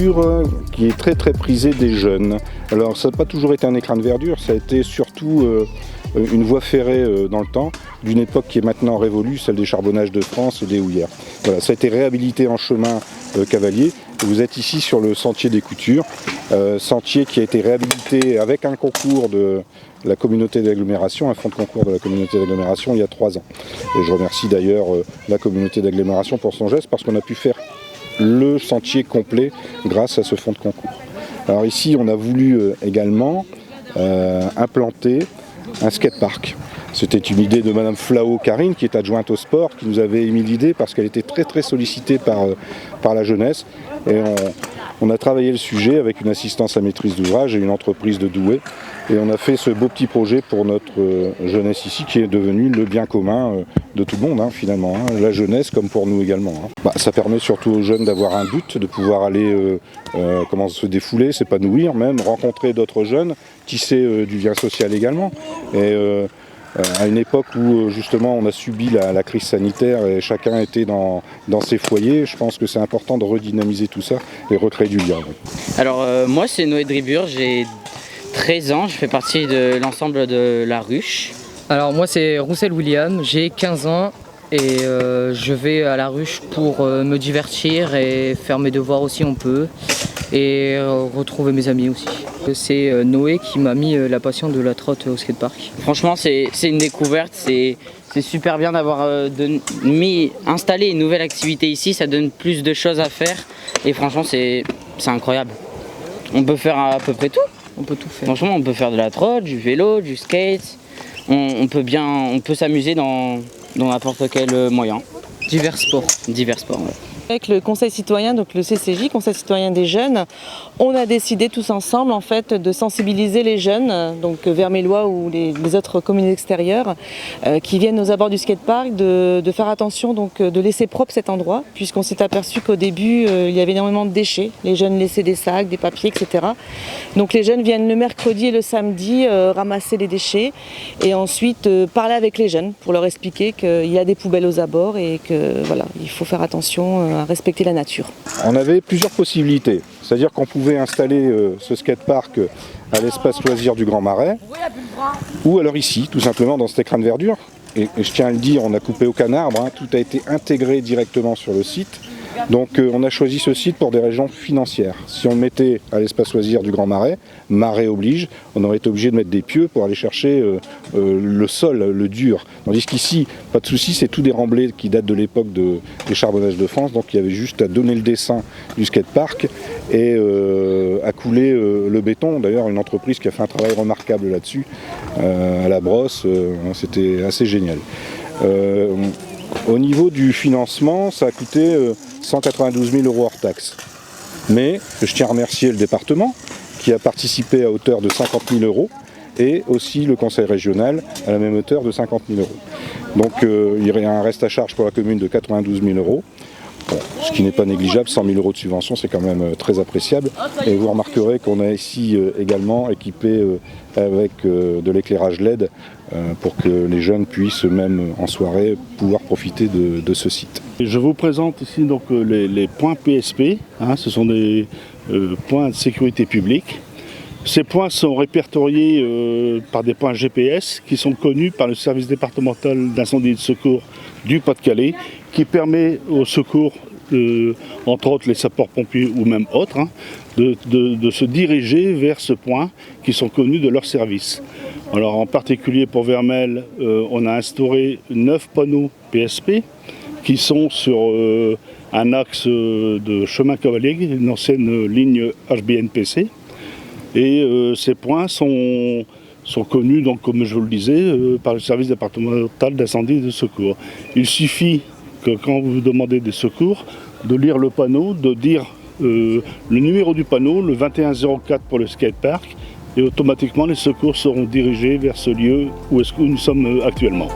verdure qui est très prisée des jeunes. Alors ça n'a pas toujours été un écrin de verdure, ça a été surtout une voie ferrée dans le temps, d'une époque qui est maintenant révolue, celle des charbonnages de France et des houillères. Voilà, ça a été réhabilité en chemin cavalier. Vous êtes ici sur le sentier des Coutures, sentier qui a été réhabilité avec un concours de la communauté d'agglomération, un fonds de concours de la communauté d'agglomération il y a 3 ans. Et je remercie d'ailleurs la communauté d'agglomération pour son geste parce qu'on a pu faire le sentier complet grâce à ce fonds de concours. Alors ici on a voulu également implanter un skatepark. C'était une idée de Madame Flao Karine, qui est adjointe au sport, qui nous avait émis l'idée parce qu'elle était très sollicitée par la jeunesse. Et on a travaillé le sujet avec une assistance à maîtrise d'ouvrage et une entreprise de Douai. Et on a fait ce beau petit projet pour notre jeunesse ici, qui est devenu le bien commun de tout le monde finalement, la jeunesse comme pour nous également. Ça permet surtout aux jeunes d'avoir un but, de pouvoir aller se défouler, s'épanouir même, rencontrer d'autres jeunes, tisser du lien social également. Et à une époque où justement on a subi la crise sanitaire et chacun était dans ses foyers, je pense que c'est important de redynamiser tout ça et recréer du lien. Alors moi c'est Noé Dribur, j'ai 13 ans, je fais partie de l'ensemble de la ruche. Alors moi c'est Roussel William, j'ai 15 ans et je vais à la ruche pour me divertir et faire mes devoirs aussi on peut et retrouver mes amis aussi. C'est Noé qui m'a mis la passion de la trotte au skatepark. Franchement c'est une découverte, c'est super bien d'avoir installé une nouvelle activité ici, ça donne plus de choses à faire et franchement c'est incroyable. On peut faire à peu près tout. On peut tout faire. Franchement, on peut faire de la trotte, du vélo, du skate. On peut s'amuser dans n'importe quel moyen. Divers sports. Divers sports, ouais. Avec le Conseil citoyen, donc le CCJ, Conseil citoyen des jeunes, on a décidé tous ensemble en fait de sensibiliser les jeunes, donc Vermélois ou les autres communes extérieures, qui viennent aux abords du skatepark, de faire attention, donc de laisser propre cet endroit, puisqu'on s'est aperçu qu'au début il y avait énormément de déchets, les jeunes laissaient des sacs, des papiers, etc. Donc les jeunes viennent le mercredi et le samedi ramasser les déchets et ensuite parler avec les jeunes pour leur expliquer qu'il y a des poubelles aux abords et que voilà, il faut faire attention à respecter la nature. On avait plusieurs possibilités, c'est-à-dire qu'on pouvait installer ce skatepark à l'espace loisir du Grand Marais, ou alors ici, tout simplement dans cet écrin de verdure. Et je tiens à le dire, on n'a coupé aucun arbre, tout a été intégré directement sur le site. Donc on a choisi ce site pour des raisons financières. Si on le mettait à l'espace loisir du Grand Marais, marée oblige, on aurait été obligé de mettre des pieux pour aller chercher le sol, le dur. Tandis qu'ici, pas de souci, c'est tout des remblais qui datent de l'époque des charbonnages de France. Donc il y avait juste à donner le dessin du skatepark et à couler le béton. D'ailleurs, une entreprise qui a fait un travail remarquable là-dessus, à la brosse, c'était assez génial. Au niveau du financement, ça a coûté 192 000 € hors taxe. Mais je tiens à remercier le département qui a participé à hauteur de 50 000 € et aussi le conseil régional à la même hauteur de 50 000 €. Donc il y aurait un reste à charge pour la commune de 92 000 €. Bon, ce qui n'est pas négligeable, 100 000 € de subvention, c'est quand même très appréciable. Et vous remarquerez qu'on a ici également équipé avec de l'éclairage LED pour que les jeunes puissent, même en soirée, pouvoir profiter de ce site. Je vous présente ici donc les points PSP, ce sont des points de sécurité publique. Ces points sont répertoriés par des points GPS qui sont connus par le service départemental d'incendie et de secours du Pas-de-Calais, qui permet aux secours, entre autres les sapeurs-pompiers ou même autres, de se diriger vers ce point qui sont connus de leur service. Alors en particulier pour Vermelles, on a instauré 9 panneaux PSP qui sont sur un axe de chemin cavalier, une ancienne ligne HBNPC. Et ces points sont connus, donc, comme je vous le disais, par le service départemental d'incendie et de secours. Il suffit que quand vous demandez des secours, de lire le panneau, de dire le numéro du panneau, le 2104 pour le skatepark, et automatiquement les secours seront dirigés vers ce lieu où nous sommes actuellement.